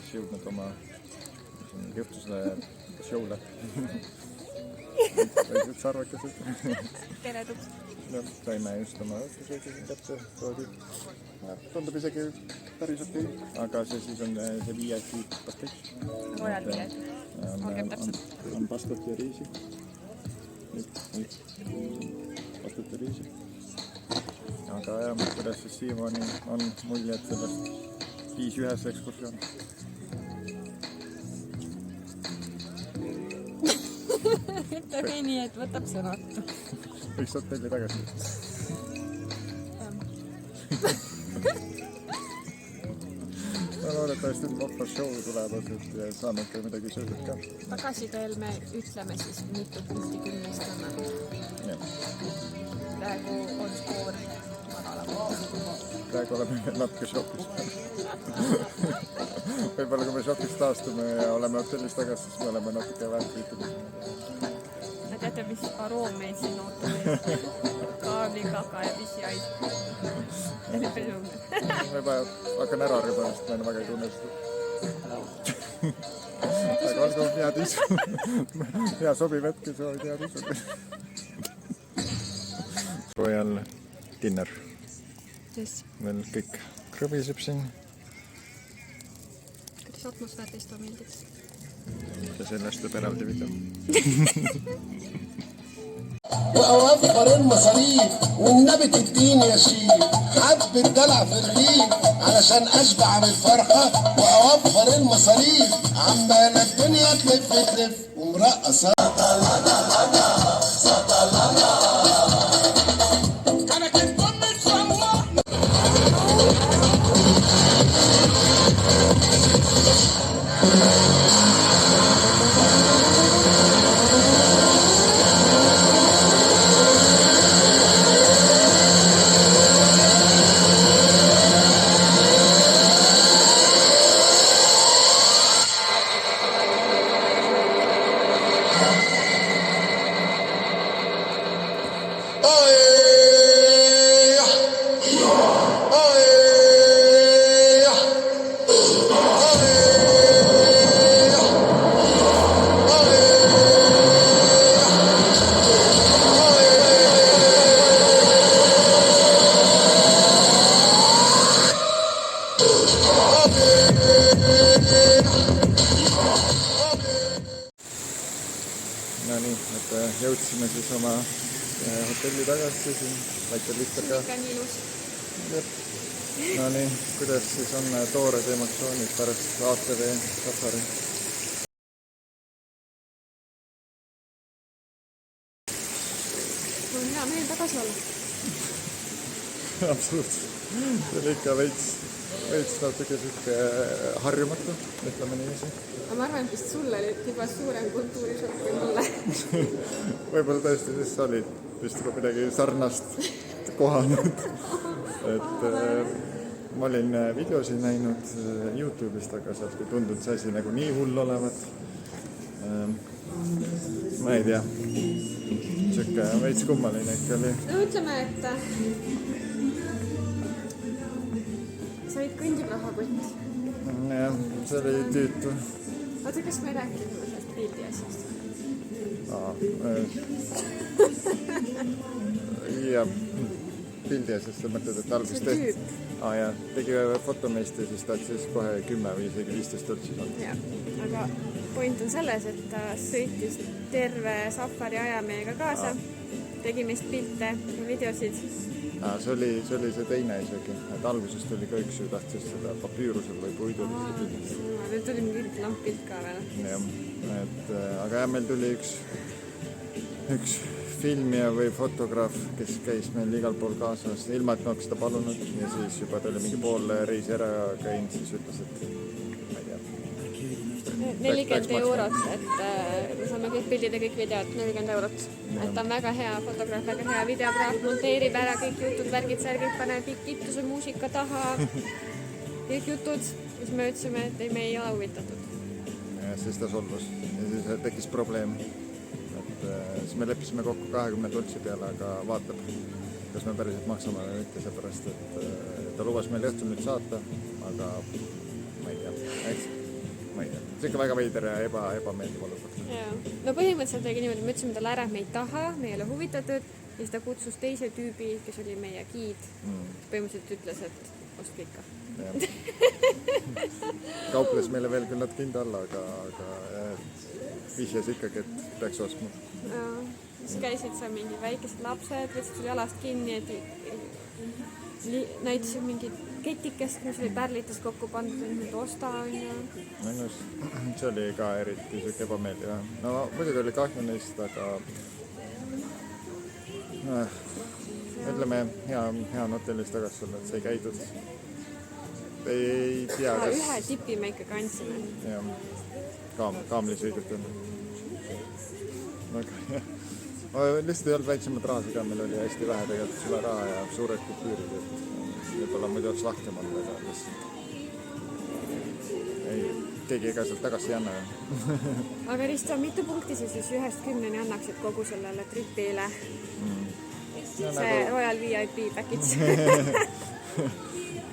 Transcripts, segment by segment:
siis jõudnud oma juhtusele show'le. Väiksed sarvekesed. Teredud. Saime just oma õhtusöögi siin kätte toodi. Tundub isegi päris okei, aga see siis on see VIP pakett. Royal VIP. Olgem täpselt. On pastat ja riisi. Pastat ja riisi. Aga jah, kuidas siis siiamaani on muljed sellest 5-1 ekskursioon. Ütleme nii, et võtab sõnatu. Võiks hotelli tagasi. Loodetavasti vappas show tulevad ja saame ikka midagi söödud ka. Tagasiteel me ütleme siis mitu punkti 10 anname. Praegu on skoor madalam. Praegu oleme natuke šokis. Võib-olla kui me šokis taastume ja oleme hotellis tagasi, siis me oleme natuke vähem kriitilised. Ja teate, mis aroom meil siin ootab ees? Kaamli, kaka ja pisiaid. Ma juba hakkan ära rübamist, ma väga ei tunne seda. Aga olgu head isu. Hea sobiv hetk, soovid head isu. Royal dinner. Veel kõik krõbiseb siin. Kuidas atmosfäär teist on meeldiks? Ja sellest tuleb eraldi video. وأوفر المصاريف والنبي تديني يا شيخ حب الدلع في الرغيف علشان أشبع من الفرحة وأوفر المصاريف عمال الدنيا تلف تلف ومرقصة أنا كنت متصور No nii, et jõudsime siis oma hotelli tagasi siin, väike listerga. See on nii ilus. No nii, kuidas siis on toored emotsioonid pärast ATV safari? Mul on hea meel tagasi olla. Absoluutselt. See oli ikka veits natuke siuke harjumatu, ütleme niiviisi. Ma arvan, et vist sulle oli juba suurem kultuurishokk kui mulle. Võib-olla tõesti, siis sa olid vist ka midagi sarnast kohanud. Et ma olin videosi näinud YouTube'ist, aga sealt ei tundunud see asi nagu nii hull olevat. Ma ei tea. Siuke veits kummaline ikka oli. No ütleme, et sa olid kõndib rahakott. Jah, see oli tüütu. Oota, kas me rääkisime sellest pildi asjast? Jah, pildi asjast sa mõtled, et alguses tegi foto meist ja siis ta siis kohe 10 või isegi 15 toltsis on. Jah, aga point on selles, et ta sõitis terve safari aja meiega kaasa, tegi meist pilte ja videosid. See oli see teine isegi, et alguses tuli ka üks ju tahtis seda papüürusel või puidul. Nüüd tuli mingi lamppilt ka veel. Jah, aga jah, meil tuli üks filmija või fotograaf, kes käis meil igal pool kaasas, ilma et ma oleks seda palunud ja siis juba ta oli mingi pool reisi ära käinud, siis ütles, et ma ei tea. 40 eurot, et me saame kõik pildid ja kõik videod, 40 eurot. Et ta on väga hea fotograaf, väga hea videograaf, monteerib ära kõik jutud, värgid, särgid, paneb kituse muusika taha, kõik jutud. Siis me ütlesime, et ei, me ei ole huvitatud. Ja siis ta solvus ja siis tekkis probleem. Siis me leppisime kokku 20 toltsi peale, aga vaatab, kas me päriselt maksame või mitte, seepärast, et ta lubas meil õhtul nüüd saata, aga ma ei tea. ma ei tea, see ikka väga veider ja ebameeldiv olukord. Jaa. No põhimõtteliselt oli niimoodi, me ütlesime talle ära, et me ei taha, me ei ole huvitatud ja siis ta kutsus teise tüübi, kes oli meie giid. Põhimõtteliselt ütles, et ostke ikka. Kauples meile veel küll natuke hinda alla, aga vihjas ikkagi, et peaks ostma. Siis käisid seal mingi väikesed lapsed, võtsid sul jalast kinni, et näitasid mingid ketikest, mis oli pärlites kokku pandud, et nüüd osta on ja... See oli ka eriti siuke ebameeldiv. No muidugi oli kahju neist, aga ütleme, hea on hotellis tagasi olla, et see ei käidud. Ei tea, kas... Ühe tipi me ikka kandsime. Jah, kaamli sõidutud. Lihtsalt ei olnud väiksemad rahased ka, meil oli hästi vähe tegelikult sulle raha ja suured kupüürid, et võib-olla muidu oleks lahkem olnud, aga lihtsalt keegi ega sealt tagasi ei anna. Aga Risto, mitu punkti sa siis 1-10 annaksid kogu sellele tripile? See Royal VIP package.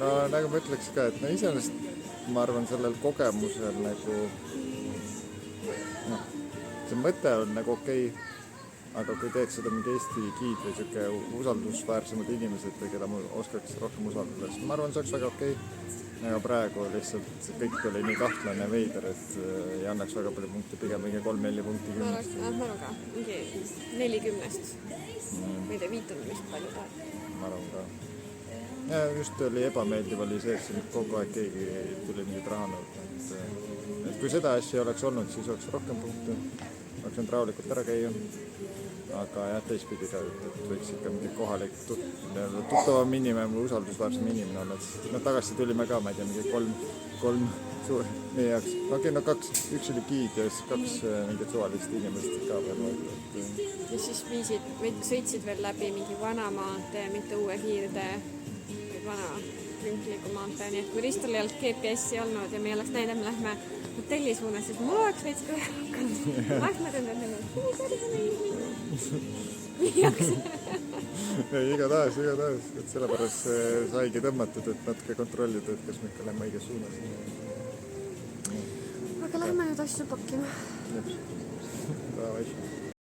No nagu ma ütleks ka, et iseenesest ma arvan sellel kogemusel nagu see mõte on nagu okei. Aga kui teeks seda mingi Eesti giid või siuke usaldusväärsemad inimesed, keda ma oskaks rohkem usaldada, siis ma arvan, see oleks väga okei. Aga praegu lihtsalt kõik oli nii kahtlane veider, et ei annaks väga palju punkti, pigem mingi 3-4 punkti 10. Ma arvan ka, mingi 40-st. Ma ei tea, 5 on vist palju tahab. Ma arvan ka. Ja just oli ebameeldiv oli see, et siin kogu aeg keegi tuli mingit raha nõudma. Et kui seda asja oleks olnud, siis oleks rohkem punkte. Oleks nüüd rahulikult ära käia. Aga jah, teistpidi ka, et võiks ikka mingi kohalik tuttavam inimene või usaldusväärsem inimene olla. No tagasi tulime ka, ma ei tea, mingi kolm suur meie jaoks. Okei, no 2, üks oli giid ja siis 2 mingit suvalist inimest ka veel. Ja siis sõitsid veel läbi mingi vana maantee, mitte uue hiirtee, vaid vana krünkliku maantee. Nii et kui Ristol ei olnud GPS-i olnud ja me oleks näinud, et me lähme hotelli suunas, siis mul oleks veits kõhe hakanud. Lähme tundnud nagu, igatahes, et sellepärast saigi tõmmatud, et natuke kontrollida, et kas me ikka lähme õiges suunas. Aga lähme nüüd asju pakkima. Davai.